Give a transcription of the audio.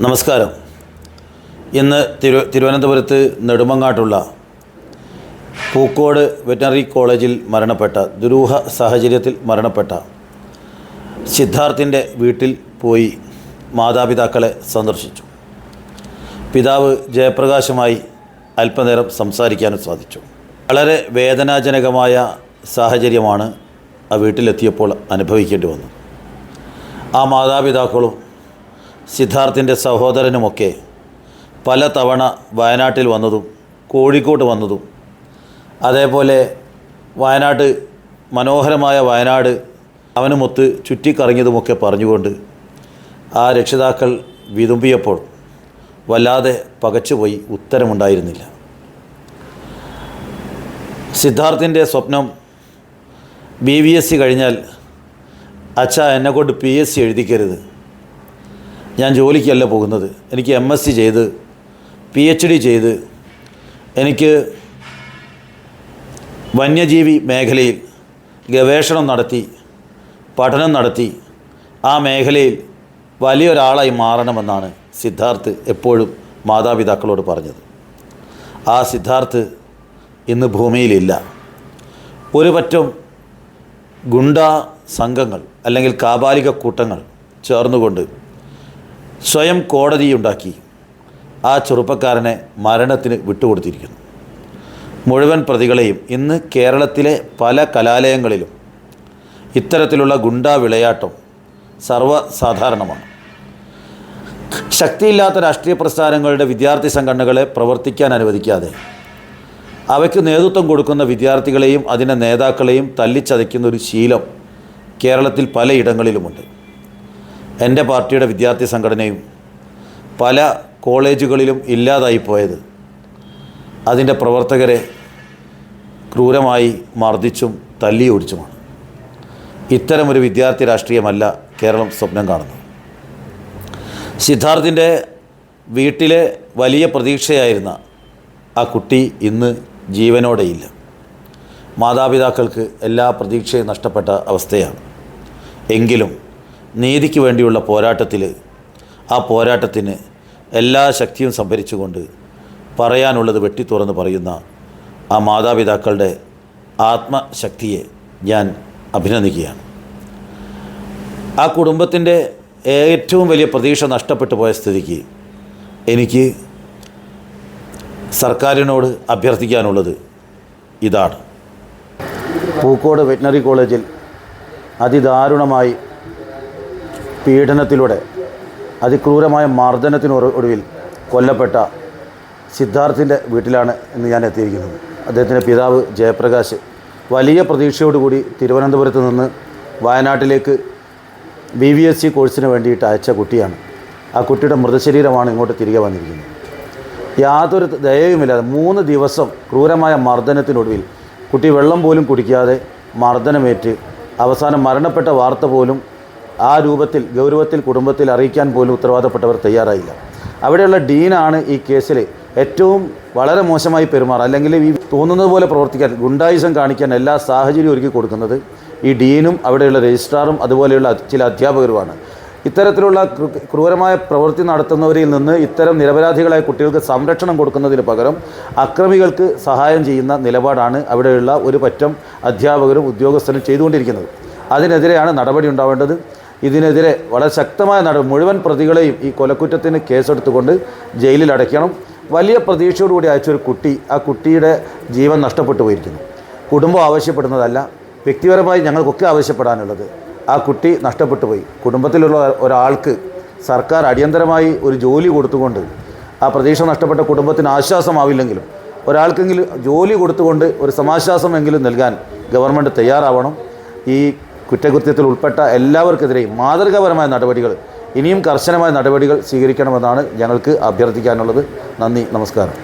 നമസ്കാരം. ഇന്ന് തിരുവനന്തപുരത്ത് നെടുമങ്ങാട്ടുള്ള പൂക്കോട് വെറ്ററിനറി കോളേജിൽ മരണപ്പെട്ട ദുരൂഹ സാഹചര്യത്തിൽ മരണപ്പെട്ട സിദ്ധാർത്ഥിൻ്റെ വീട്ടിൽ പോയി മാതാപിതാക്കളെ സന്ദർശിച്ചു. പിതാവ് ജയപ്രകാശുമായി അല്പനേരം സംസാരിക്കാനും സാധിച്ചു. വളരെ വേദനാജനകമായ സാഹചര്യമാണ് ആ വീട്ടിലെത്തിയപ്പോൾ അനുഭവിക്കേണ്ടി വന്നത്. ആ മാതാപിതാക്കളും സിദ്ധാർത്ഥിൻ്റെ സഹോദരനുമൊക്കെ പല തവണ വയനാട്ടിൽ വന്നതും കോഴിക്കോട് വന്നതും അതേപോലെ മനോഹരമായ വയനാട് അവനുമൊത്ത് ചുറ്റിക്കറങ്ങിയതുമൊക്കെ പറഞ്ഞുകൊണ്ട് ആ രക്ഷിതാക്കൾ വിതുമ്പിയപ്പോൾ വല്ലാതെ പകച്ചുപോയി. ഉത്തരമുണ്ടായിരുന്നില്ല. സിദ്ധാർത്ഥിൻ്റെ സ്വപ്നം BVSC കഴിഞ്ഞാൽ അച്ഛാ എന്നെക്കൊണ്ട് PSC എഴുതിക്കരുത്, ഞാൻ ജോലിക്കല്ല പോകുന്നത്, എനിക്ക് MSc ചെയ്ത് PhD ചെയ്ത് എനിക്ക് വന്യജീവി മേഖലയിൽ ഗവേഷണം നടത്തി പഠനം നടത്തി ആ മേഖലയിൽ വലിയൊരാളായി മാറണമെന്നാണ് സിദ്ധാർത്ഥ് എപ്പോഴും മാതാപിതാക്കളോട് പറഞ്ഞത്. ആ സിദ്ധാർത്ഥ് ഇന്ന് ഭൂമിയിലില്ല. ഒരു പറ്റം ഗുണ്ടാ സംഘങ്ങൾ അല്ലെങ്കിൽ കാബാലിക കൂട്ടങ്ങൾ ചേർന്നുകൊണ്ട് സ്വയം കോടതിയുണ്ടാക്കി ആ ചെറുപ്പക്കാരനെ മരണത്തിന് വിട്ടുകൊടുത്തിരിക്കുന്നു. മുഴുവൻ പ്രതികളെയും ഇന്ന് കേരളത്തിലെ പല കലാലയങ്ങളിലും ഇത്തരത്തിലുള്ള ഗുണ്ടാ വിളയാട്ടം സർവ്വസാധാരണമാണ്. ശക്തിയില്ലാത്ത രാഷ്ട്രീയ പ്രസ്ഥാനങ്ങളുടെ വിദ്യാർത്ഥി സംഘടനകളെ പ്രവർത്തിക്കാൻ അനുവദിക്കാതെ അവയ്ക്ക് നേതൃത്വം കൊടുക്കുന്ന വിദ്യാർത്ഥികളെയും അതിൻ്റെ നേതാക്കളെയും തല്ലിച്ചതയ്ക്കുന്ന ഒരു ശീലം കേരളത്തിൽ പലയിടങ്ങളിലുമുണ്ട്. എൻ്റെ പാർട്ടിയുടെ വിദ്യാർത്ഥി സംഘടനയും പല കോളേജുകളിലും ഇല്ലാതായിപ്പോയത് അതിൻ്റെ പ്രവർത്തകരെ ക്രൂരമായി മർദ്ദിച്ചും തല്ലിയൊടിച്ചുമാണ്. ഇത്തരമൊരു വിദ്യാർത്ഥി രാഷ്ട്രീയമല്ല കേരളം സ്വപ്നം കാണുന്നത്. സിദ്ധാർത്ഥിൻ്റെ വീട്ടിലെ വലിയ പ്രതീക്ഷയായിരുന്ന ആ കുട്ടി ഇന്ന് ജീവനോടെയില്ല. മാതാപിതാക്കൾക്ക് എല്ലാ പ്രതീക്ഷയും നഷ്ടപ്പെട്ട അവസ്ഥയാണ്. എങ്കിലും നീതിക്ക് വേണ്ടിയുള്ള പോരാട്ടത്തിൽ ആ പോരാട്ടത്തിന് എല്ലാ ശക്തിയും സംഭരിച്ചുകൊണ്ട് പറയാനുള്ളത് വെട്ടിത്തുറന്ന് പറയുന്ന ആ മാതാപിതാക്കളുടെ ആത്മശക്തിയെ ഞാൻ അഭിനന്ദിക്കുകയാണ്. ആ കുടുംബത്തിൻ്റെ ഏറ്റവും വലിയ പ്രതീക്ഷ നഷ്ടപ്പെട്ടു പോയ സ്ഥിതിക്ക് എനിക്ക് സർക്കാരിനോട് അഭ്യർത്ഥിക്കാനുള്ളത് ഇതാണ്. പൂക്കോട് വെറ്ററിനറി കോളേജിൽ അതിദാരുണമായി പീഡനത്തിലൂടെ അതിക്രൂരമായ മർദ്ദനത്തിനൊടുവിൽ കൊല്ലപ്പെട്ട സിദ്ധാർത്ഥിൻ്റെ വീട്ടിലാണ് ഇന്ന് ഞാൻ എത്തിയിരിക്കുന്നത്. അദ്ദേഹത്തിൻ്റെ പിതാവ് ജയപ്രകാശ് വലിയ പ്രതീക്ഷയോടുകൂടി തിരുവനന്തപുരത്ത് നിന്ന് വയനാട്ടിലേക്ക് BVSC കോഴ്സിന് വേണ്ടിയിട്ട് അയച്ച കുട്ടിയാണ്. ആ കുട്ടിയുടെ മൃതശരീരമാണ് ഇങ്ങോട്ട് തിരികെ വന്നിരിക്കുന്നത്. യാതൊരു ദയവുമില്ലാതെ 3 ദിവസം ക്രൂരമായ മർദ്ദനത്തിനൊടുവിൽ കുട്ടി വെള്ളം പോലും കുടിക്കാതെ മർദ്ദനമേറ്റ് അവസാനം മരണപ്പെട്ട വാർത്ത പോലും ആ രൂപത്തിൽ ഗൗരവത്തിൽ കുടുംബത്തിൽ അറിയിക്കാൻ പോലും ഉത്തരവാദപ്പെട്ടവർ തയ്യാറായില്ല. അവിടെയുള്ള ഡീനാണ് ഈ കേസിൽ ഏറ്റവും വളരെ മോശമായി പെരുമാറുക അല്ലെങ്കിൽ ഈ തോന്നുന്നത് പോലെ പ്രവർത്തിക്കാൻ ഗുണ്ടായിസം കാണിക്കാൻ എല്ലാ സാഹചര്യവും ഒരുക്കി കൊടുക്കുന്നത് ഈ ഡീനും അവിടെയുള്ള രജിസ്ട്രാറും അതുപോലെയുള്ള ചില അധ്യാപകരുമാണ്. ഇത്തരത്തിലുള്ള ക്രൂരമായ പ്രവൃത്തി നടത്തുന്നവരിൽ നിന്ന് ഇത്തരം നിരപരാധികളായ കുട്ടികൾക്ക് സംരക്ഷണം കൊടുക്കുന്നതിന് പകരം അക്രമികൾക്ക് സഹായം ചെയ്യുന്ന നിലപാടാണ് അവിടെയുള്ള ഒരു പറ്റം അധ്യാപകരും ഉദ്യോഗസ്ഥരും ചെയ്തുകൊണ്ടിരിക്കുന്നത്. അതിനെതിരെയാണ് നടപടി ഉണ്ടാവേണ്ടത്. ഇതിനെതിരെ വളരെ ശക്തമായ മുഴുവൻ പ്രതികളെയും ഈ കൊലക്കുറ്റത്തിന് കേസെടുത്തുകൊണ്ട് ജയിലിൽ അടയ്ക്കണം. വലിയ പ്രതീക്ഷയോടുകൂടി അയച്ചൊരു കുട്ടി, ആ കുട്ടിയുടെ ജീവൻ നഷ്ടപ്പെട്ടു പോയിരിക്കുന്നു. കുടുംബം ആവശ്യപ്പെടുന്നതല്ല, വ്യക്തിപരമായി ഞങ്ങൾക്കൊക്കെ ആവശ്യപ്പെടാനുള്ളത് ആ കുട്ടി നഷ്ടപ്പെട്ടു പോയി. കുടുംബത്തിലുള്ള ഒരാൾക്ക് സർക്കാർ അടിയന്തരമായി ഒരു ജോലി കൊടുത്തുകൊണ്ട് ആ പ്രതീക്ഷ നഷ്ടപ്പെട്ട കുടുംബത്തിന് ആശ്വാസമാവില്ലെങ്കിലും ഒരാൾക്കെങ്കിലും ജോലി കൊടുത്തുകൊണ്ട് ഒരു സമാശ്വാസമെങ്കിലും നൽകാൻ ഗവൺമെൻറ് തയ്യാറാവണം. ഈ കുറ്റകൃത്യത്തിൽ ഉൾപ്പെട്ട എല്ലാവർക്കെതിരെയും മാതൃകാപരമായ നടപടികൾ, ഇനിയും കർശനമായ നടപടികൾ സ്വീകരിക്കണമെന്നാണ് ഞങ്ങൾക്ക് അഭ്യർത്ഥിക്കാനുള്ളത്. നന്ദി, നമസ്കാരം.